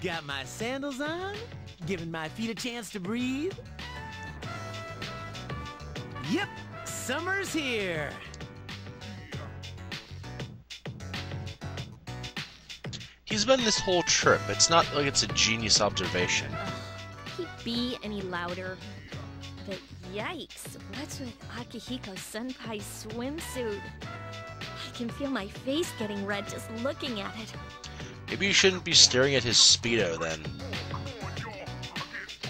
Got my sandals on, giving my feet a chance to breathe. Yep, summer's here. He's been this whole trip. It's not like it's a genius observation. Can't be any louder. But yikes, what's with Akihiko Senpai's swimsuit? I can feel my face getting red just looking at it. Maybe you shouldn't be staring at his Speedo then.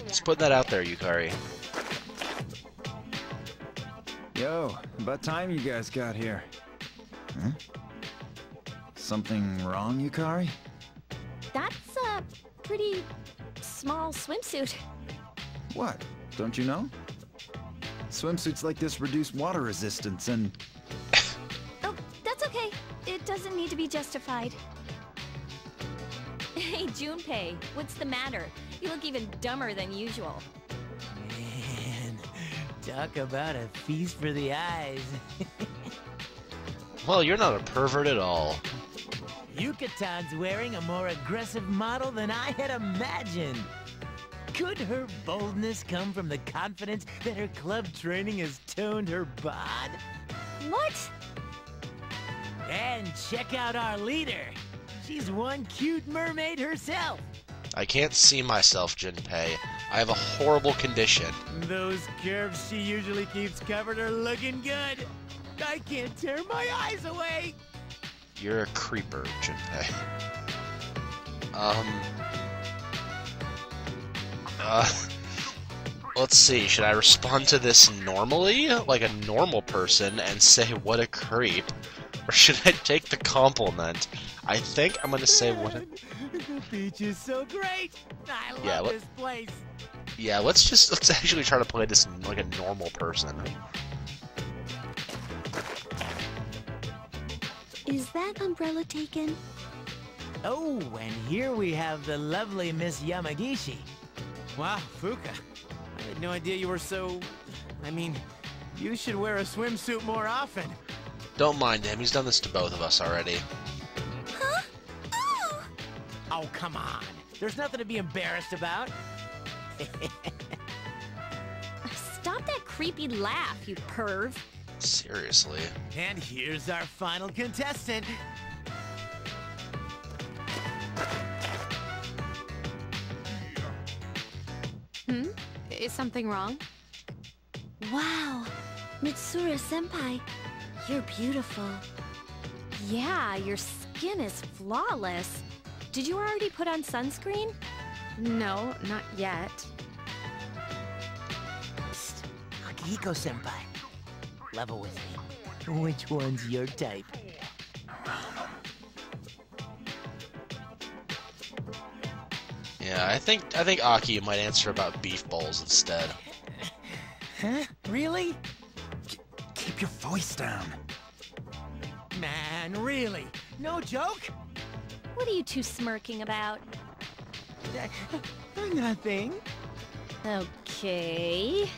Just put that out there, Yukari. Yo, about time you guys got here. Huh? Something wrong, Yukari? That's a pretty small swimsuit. What? Don't you know? Swimsuits like this reduce water resistance and... Oh, that's okay. It doesn't need to be justified. Hey, Junpei, what's the matter? You look even dumber than usual. Man, talk about a feast for the eyes. Well, you're not a pervert at all. Yukatan's wearing a more aggressive model than I had imagined. Could her boldness come from the confidence that her club training has toned her bod? What? And check out our leader. She's one cute mermaid herself. I can't see myself, Junpei. I have a horrible condition. Those curves she usually keeps covered are looking good. I can't tear my eyes away. You're a creeper, Junpei. Let's see, should I respond to this normally, like a normal person, and say what a creep? Or should I take the compliment? I think I'm gonna say what a... The beach is so great! I love this place! Yeah, let's actually try to play this like a normal person. Is that umbrella taken? Oh, and here we have the lovely Miss Yamagishi. Wow, Fuka. I had no idea you were so... I mean, you should wear a swimsuit more often. Don't mind him, he's done this to both of us already. Huh? Oh! Oh, come on. There's nothing to be embarrassed about. Stop that creepy laugh, you perv. Seriously. And here's our final contestant. Is something wrong? Wow, Mitsuru-senpai, you're beautiful. Yeah, your skin is flawless. Did you already put on sunscreen? No, not yet. Psst, Akihiko-senpai. Level with me. Which one's your type? Yeah, I think Aki might answer about beef bowls instead. Huh? Really? Keep your voice down. Man, really? No joke? What are you two smirking about? Nothing. Okay.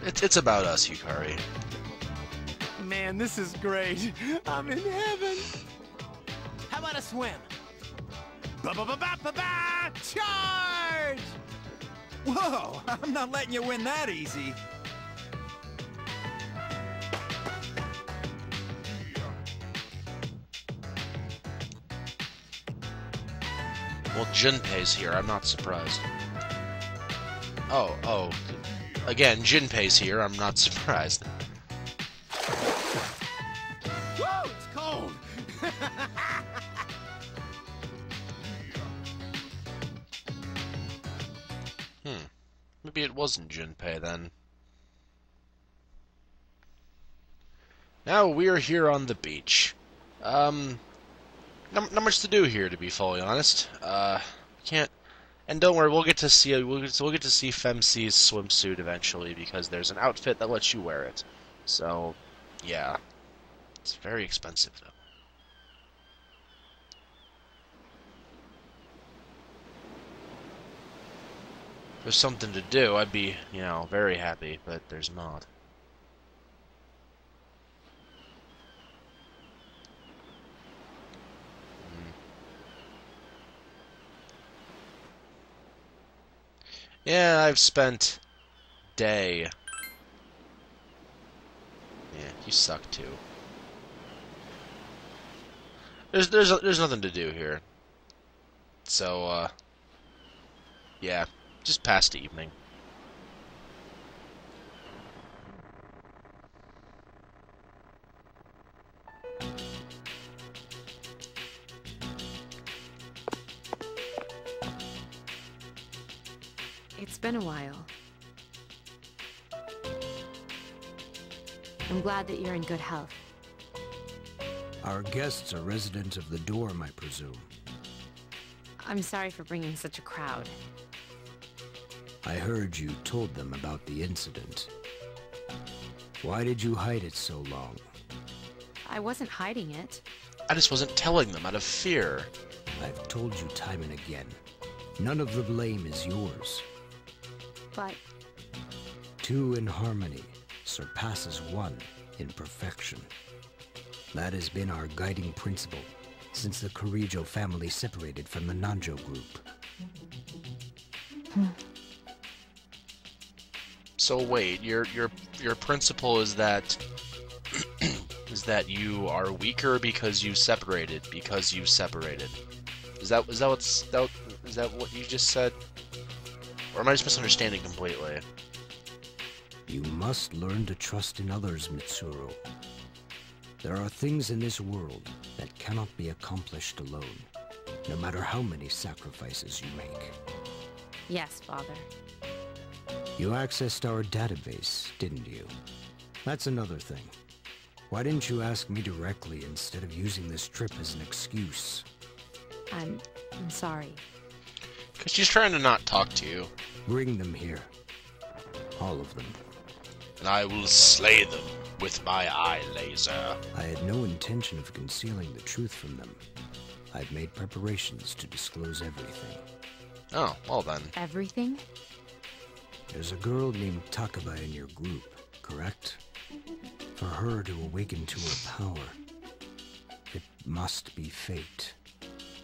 It's about us, Yukari. Man, this is great. I'm in heaven. How about a swim? Ba-ba-ba-ba-ba-ba! Charge! Whoa, I'm not letting you win that easy. Well, Junpei's here, I'm not surprised. Oh. Again, Junpei's here, I'm not surprised. Whoa, it's cold! Maybe it wasn't Junpei then. Now we're here on the beach. Not much to do here, to be fully honest. Can't. And don't worry, we'll get to see Femc's swimsuit eventually because there's an outfit that lets you wear it. So, yeah, it's very expensive though. If there's something to do, I'd be, very happy, but there's not. Yeah, I've spent day. Yeah, you suck too. There's nothing to do here. So yeah, just past evening. It's been a while. I'm glad that you're in good health. Our guests are residents of the dorm, I presume. I'm sorry for bringing such a crowd. I heard you told them about the incident. Why did you hide it so long? I wasn't hiding it. I just wasn't telling them out of fear. I've told you time and again. None of the blame is yours. But Two in harmony surpasses one in perfection. That has been our guiding principle since the Kirijo family separated from the Nanjo group. So wait, your principle is that is that you are weaker because you separated. Is that what you just said? Or am I just misunderstanding completely? You must learn to trust in others, Mitsuru. There are things in this world that cannot be accomplished alone, no matter how many sacrifices you make. yes, Father. You accessed our database, didn't you? That's another thing. Why didn't you ask me directly instead of using this trip as an excuse? I'm sorry. Because she's trying to not talk to you. Bring them here. All of them. And I will slay them with my eye laser. I had no intention of concealing the truth from them. I've made preparations to disclose everything. Oh, well then. Everything? There's a girl named Takaba in your group, correct? For her to awaken to her power, it must be fate.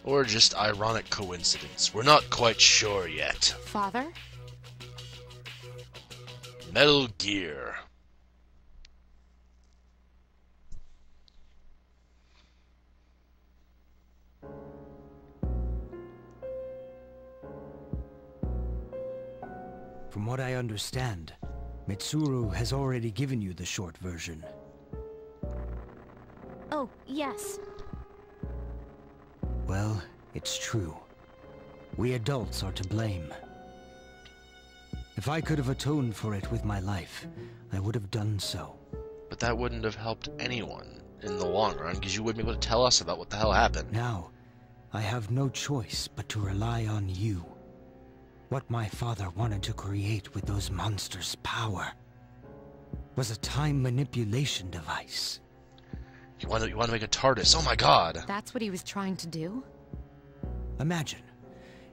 Or just ironic coincidence. We're not quite sure yet. Father? Metal Gear. From what I understand, Mitsuru has already given you the short version. Oh, yes. Well, it's true. We adults are to blame. If I could have atoned for it with my life, I would have done so. But that wouldn't have helped anyone in the long run, because you wouldn't be able to tell us about what the hell happened. Now, I have no choice but to rely on you. What my father wanted to create with those monsters' power was a time manipulation device. You want to make a TARDIS? Oh my god! That's what he was trying to do? Imagine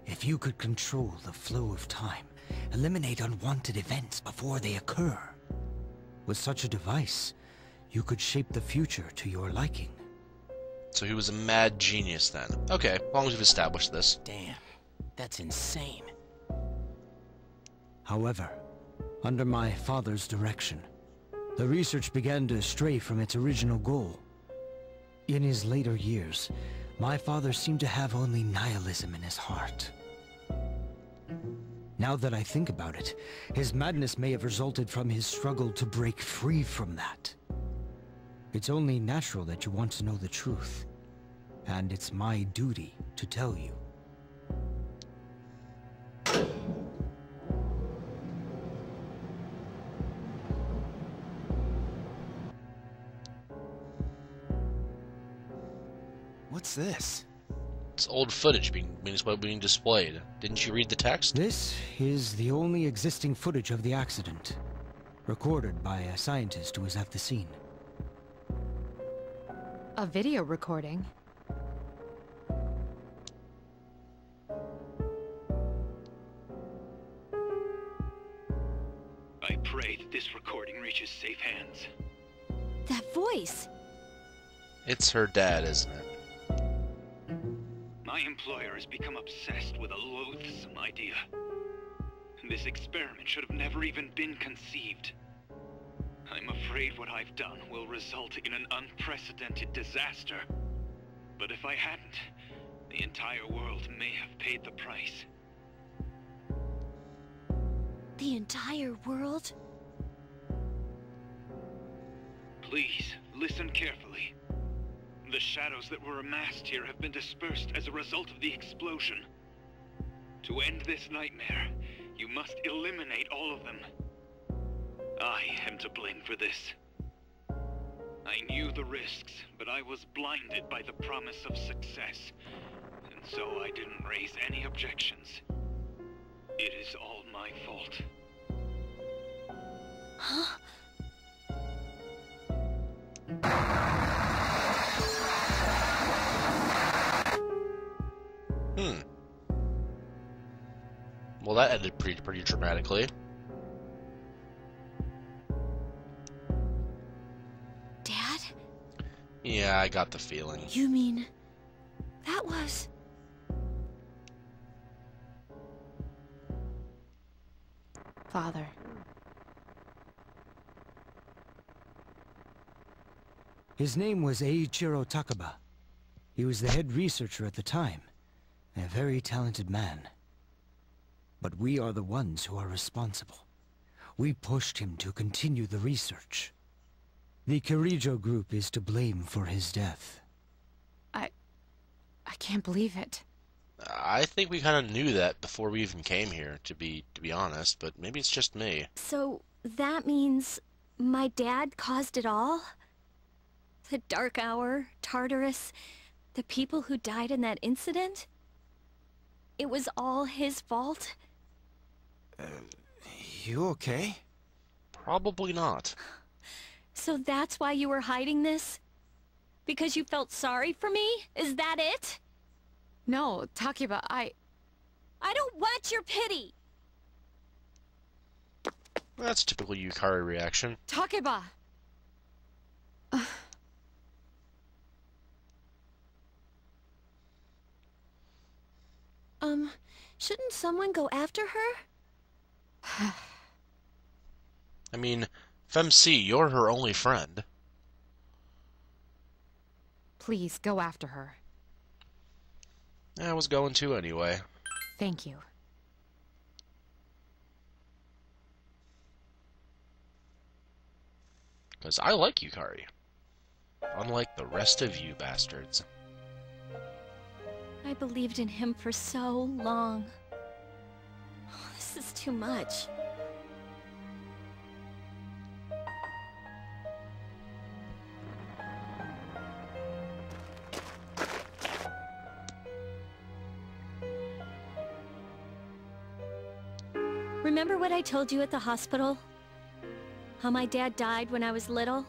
if you could control the flow of time, eliminate unwanted events before they occur. With such a device, you could shape the future to your liking. So he was a mad genius then. Okay, as long as we've established this. Damn, that's insane. However, under my father's direction, the research began to stray from its original goal. In his later years, my father seemed to have only nihilism in his heart. Now that I think about it, his madness may have resulted from his struggle to break free from that. It's only natural that you want to know the truth, and it's my duty to tell you. What's this? It's old footage being displayed. Didn't you read the text? This is the only existing footage of the accident, recorded by a scientist who was at the scene. A video recording? I pray that this recording reaches safe hands. That voice! It's her dad, isn't it? My employer has become obsessed with a loathsome idea. This experiment should have never even been conceived. I'm afraid what I've done will result in an unprecedented disaster. But if I hadn't, the entire world may have paid the price. The entire world? Please, listen carefully. The shadows that were amassed here have been dispersed as a result of the explosion. To end this nightmare, you must eliminate all of them. I am to blame for this. I knew the risks, but I was blinded by the promise of success, and so I didn't raise any objections. It is all my fault. Huh? Well, that ended pretty dramatically. Dad? Yeah, I got the feeling. You mean... that was... Father. His name was Eiichiro Takaba. He was the head researcher at the time, a very talented man. But we are the ones who are responsible. We pushed him to continue the research. The Kirijo group is to blame for his death. I can't believe it. I think we kind of knew that before we even came here, to be honest, but maybe it's just me. So, that means... my dad caused it all? The Dark Hour, Tartarus, the people who died in that incident? It was all his fault? You okay? Probably not. So that's why you were hiding this? Because you felt sorry for me? Is that it? No, Takeba, I don't want your pity! That's typical Yukari reaction. Takeba! Shouldn't someone go after her? I mean, FemC, you're her only friend. Please, go after her. I was going to anyway. Thank you. Because I like Yukari. Unlike the rest of you bastards. I believed in him for so long. Oh, this is too much. Remember what I told you at the hospital? How my dad died when I was little?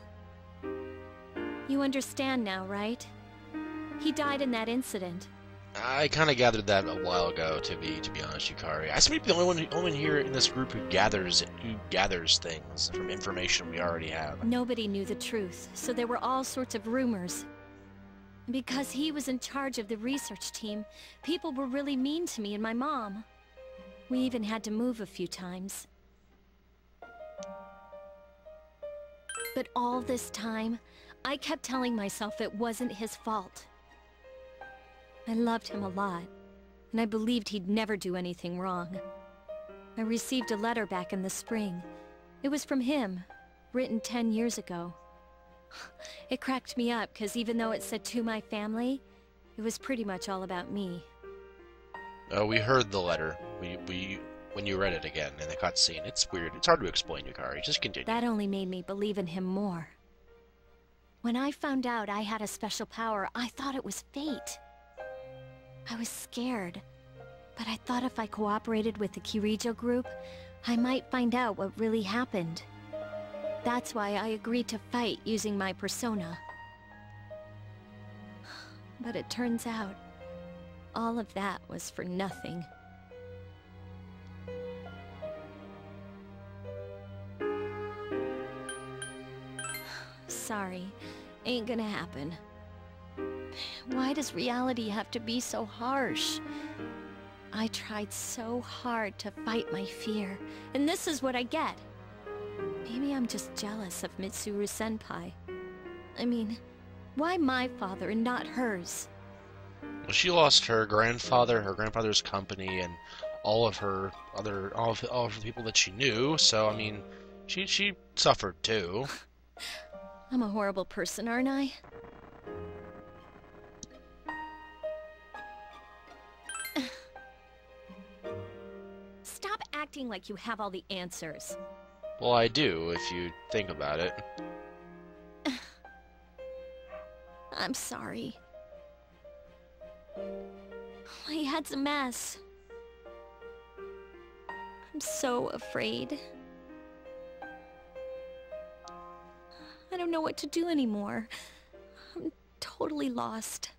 You understand now, right? He died in that incident. I kind of gathered that a while ago, to be honest, Yukari. I seem to be the only one here in this group who gathers things from information we already have. Nobody knew the truth, so there were all sorts of rumors. And because he was in charge of the research team, people were really mean to me and my mom. We even had to move a few times. But all this time, I kept telling myself it wasn't his fault. I loved him a lot, and I believed he'd never do anything wrong. I received a letter back in the spring. It was from him, written 10 years ago. It cracked me up, because even though it said to my family, it was pretty much all about me. Oh, we heard the letter. When you read it again in the cutscene. It's weird. It's hard to explain, Yukari. Just continue. That only made me believe in him more. When I found out I had a special power, I thought it was fate. I was scared, but I thought if I cooperated with the Kirijo group, I might find out what really happened. That's why I agreed to fight using my persona. But it turns out, all of that was for nothing. Sorry, ain't gonna happen. Why does reality have to be so harsh? I tried so hard to fight my fear, and this is what I get. Maybe I'm just jealous of Mitsuru-senpai. I mean, why my father and not hers? Well, she lost her grandfather, her grandfather's company, and all of her all of the people that she knew. So I mean, she suffered too. I'm a horrible person, aren't I? Stop acting like you have all the answers. Well, I do, if you think about it. I'm sorry. My head's a mess. I'm so afraid. I don't know what to do anymore. I'm totally lost.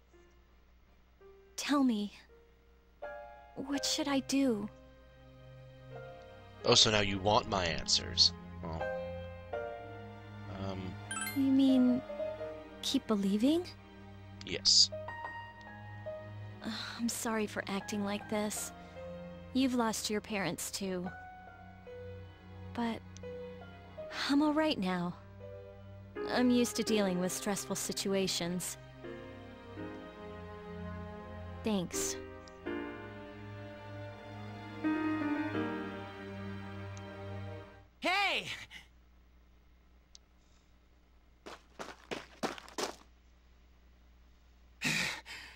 Tell me, what should I do? Oh, so now you want my answers. Well, You mean, keep believing? yes. I'm sorry for acting like this. You've lost your parents too. But I'm alright now. I'm used to dealing with stressful situations. Thanks. Hey!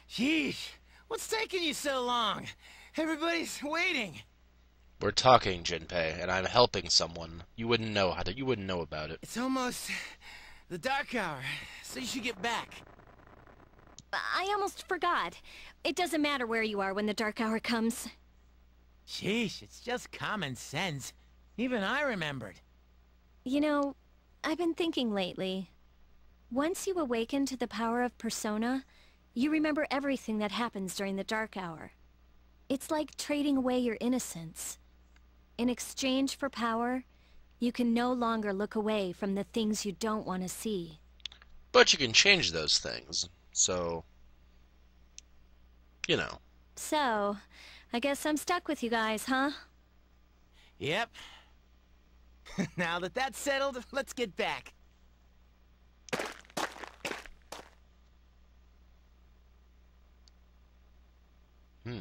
Sheesh, what's taking you so long? Everybody's waiting. We're talking, Junpei, and I'm helping someone. You wouldn't know about it. It's almost the dark hour, so you should get back. I almost forgot. It doesn't matter where you are when the dark hour comes. Sheesh, it's just common sense. Even I remembered. You know, I've been thinking lately. Once you awaken to the power of Persona, you remember everything that happens during the dark hour. It's like trading away your innocence. In exchange for power, you can no longer look away from the things you don't want to see. But you can change those things, so... you know. So, I guess I'm stuck with you guys, huh? Yep. Now that that's settled, let's get back. Hmm.